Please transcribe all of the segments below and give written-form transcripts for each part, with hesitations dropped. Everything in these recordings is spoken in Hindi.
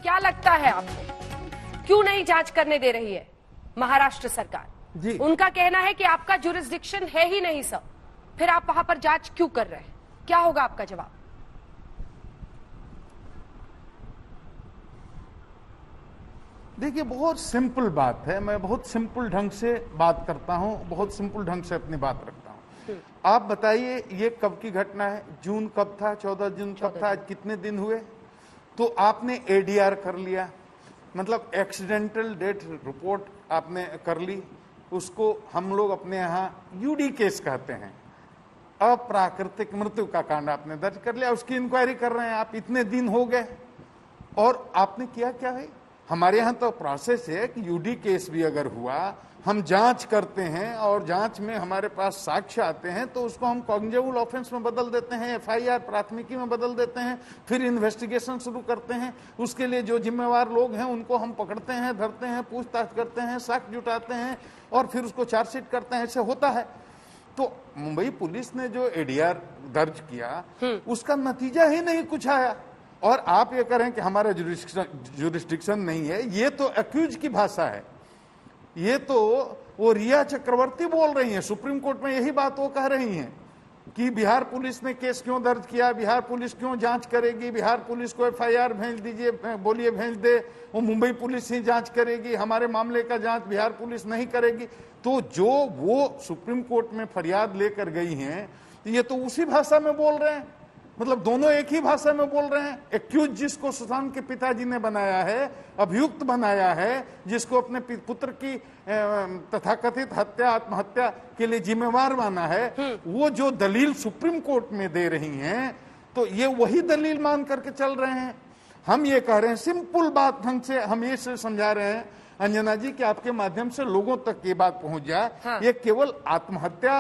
क्या लगता है आपको क्यों नहीं जांच करने दे रही है महाराष्ट्र सरकार? जी, उनका कहना है कि आपका जुरिस्डिक्शन है ही नहीं सर, फिर आप वहां पर जांच क्यों कर रहे हैं? क्या होगा आपका जवाब? देखिए बहुत सिंपल बात है। मैं बहुत सिंपल ढंग से बात करता हूं, बहुत सिंपल ढंग से अपनी बात रखता हूं। आप बताइए ये कब की घटना है? जून कब था? 14 जून कब था? आज कितने दिन हुए? तो आपने एडीआर कर लिया, मतलब एक्सीडेंटल डेथ रिपोर्ट आपने कर ली। उसको हम लोग अपने यहाँ यूडी केस कहते हैं, अप्राकृतिक मृत्यु का कांड आपने दर्ज कर लिया, उसकी इंक्वायरी कर रहे हैं आप। इतने दिन हो गए और आपने किया क्या है? हमारे यहाँ तो प्रोसेस है कि यूडी केस भी अगर हुआ, हम जांच करते हैं और जांच में हमारे पास साक्ष्य आते हैं तो उसको हम कॉग्निजेबल ऑफेंस में बदल देते हैं, एफआईआर प्राथमिकी में बदल देते हैं, फिर इन्वेस्टिगेशन शुरू करते हैं। उसके लिए जो जिम्मेवार लोग हैं उनको हम पकड़ते हैं, धरते हैं, पूछताछ करते हैं, साक्ष्य जुटाते हैं और फिर उसको चार्जशीट करते हैं। ऐसे होता है। तो मुंबई पुलिस ने जो एडीआर दर्ज किया उसका नतीजा ही नहीं कुछ आया और आप ये करें कि हमारा जुरिस्डिक्शन नहीं है। ये तो एक्यूज की भाषा है। ये तो वो रिया चक्रवर्ती बोल रही हैं, सुप्रीम कोर्ट में यही बात वो कह रही हैं कि बिहार पुलिस ने केस क्यों दर्ज किया, बिहार पुलिस क्यों जांच करेगी, बिहार पुलिस को एफआईआर भेज दीजिए, बोलिए भेज दे, वो मुंबई पुलिस ही जांच करेगी, हमारे मामले का जांच बिहार पुलिस नहीं करेगी। तो जो वो सुप्रीम कोर्ट में फरियाद लेकर गई हैं ये तो उसी भाषा में बोल रहे हैं, मतलब दोनों एक ही भाषा में बोल रहे हैं। एक्यूज जिसको सुशांत के पिताजी ने बनाया है, अभियुक्त बनाया है, जिसको अपने पुत्र की तथाकथित हत्या आत्महत्या के लिए जिम्मेवार माना है, वो जो दलील सुप्रीम कोर्ट में दे रही हैं तो ये वही दलील मान करके चल रहे हैं। हम ये कह रहे हैं, सिंपल बात ढंग से हम ये समझा रहे हैं अंजना जी कि आपके माध्यम से लोगों तक ये बात पहुंच जाए। हाँ। ये केवल आत्महत्या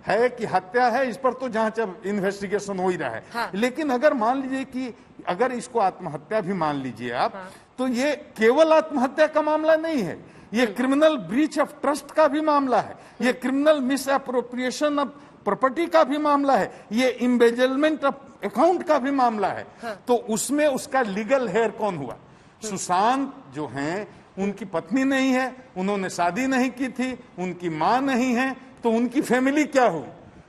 है कि हत्या है, इस पर तो जांच अब इन्वेस्टिगेशन हो ही रहा है। हाँ। लेकिन अगर मान लीजिए कि अगर इसको आत्महत्या भी मान लीजिए आप, हाँ। तो ये केवल आत्महत्या का मामला नहीं है, ये क्रिमिनल ब्रीच ऑफ ट्रस्ट का भी मामला है, ये criminal miss appropriation of property का भी मामला है, ये इम्बेजलमेंट ऑफ अकाउंट का भी मामला है। हाँ। तो उसमें उसका लीगल हेयर कौन हुआ? सुशांत जो हैं उनकी पत्नी नहीं है, उन्होंने शादी नहीं की थी, उनकी मां नहीं है, तो उनकी फैमिली क्या हुई?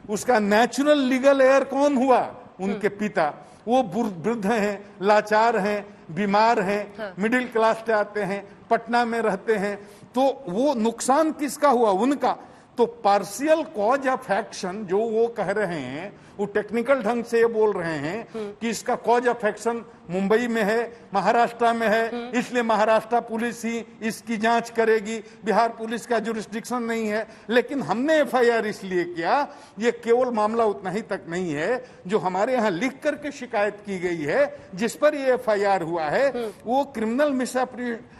उसका नेचुरल लीगल हेयर कौन हुआ? उनके पिता। वो वृद्ध हैं, लाचार हैं, बीमार हैं, मिडिल क्लास से आते हैं, पटना में रहते हैं, तो वो नुकसान किसका हुआ? उनका। तो पार्शियल कॉज ऑफ एक्शन जो वो कह रहे हैं, वो टेक्निकल ढंग से ये बोल रहे हैं कि इसका कॉज ऑफ एक्शन मुंबई में है, महाराष्ट्र में है, इसलिए महाराष्ट्र पुलिस ही इसकी जांच करेगी, बिहार पुलिस का जुरिस्डिक्शन नहीं है। लेकिन हमने एफआईआर इसलिए किया, ये केवल मामला उतना ही तक नहीं है, जो हमारे यहाँ लिख करके शिकायत की गई है, जिस पर ये एफआईआर हुआ है, वो क्रिमिनल मिस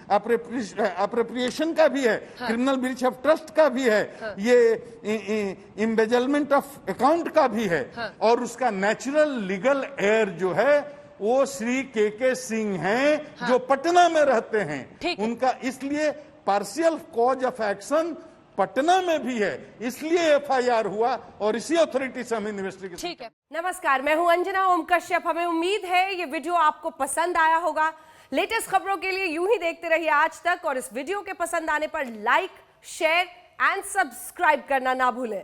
अप्रोप्रिएशन का भी है, क्रिमिनल ब्रीच ऑफ ट्रस्ट का भी है, ये इम्बेजलमेंट ऑफ अकाउंट का भी है, और उसका नेचुरल लीगल हेयर जो है वो श्री के सिंह हैं, जो पटना में रहते हैं। उनका इसलिए partial cause of action Patna में भी है, इसलिए एफआईआर हुआ और इसी अथॉरिटी से हम इन्वेस्टिगेशन। ठीक है। नमस्कार, मैं हूं अंजना ओम कश्यप। हमें उम्मीद है ये वीडियो आपको पसंद आया होगा। लेटेस्ट खबरों के लिए यूं ही देखते रहिए आज तक, और इस वीडियो के पसंद आने पर लाइक, शेयर एंड सब्सक्राइब करना ना भूलें।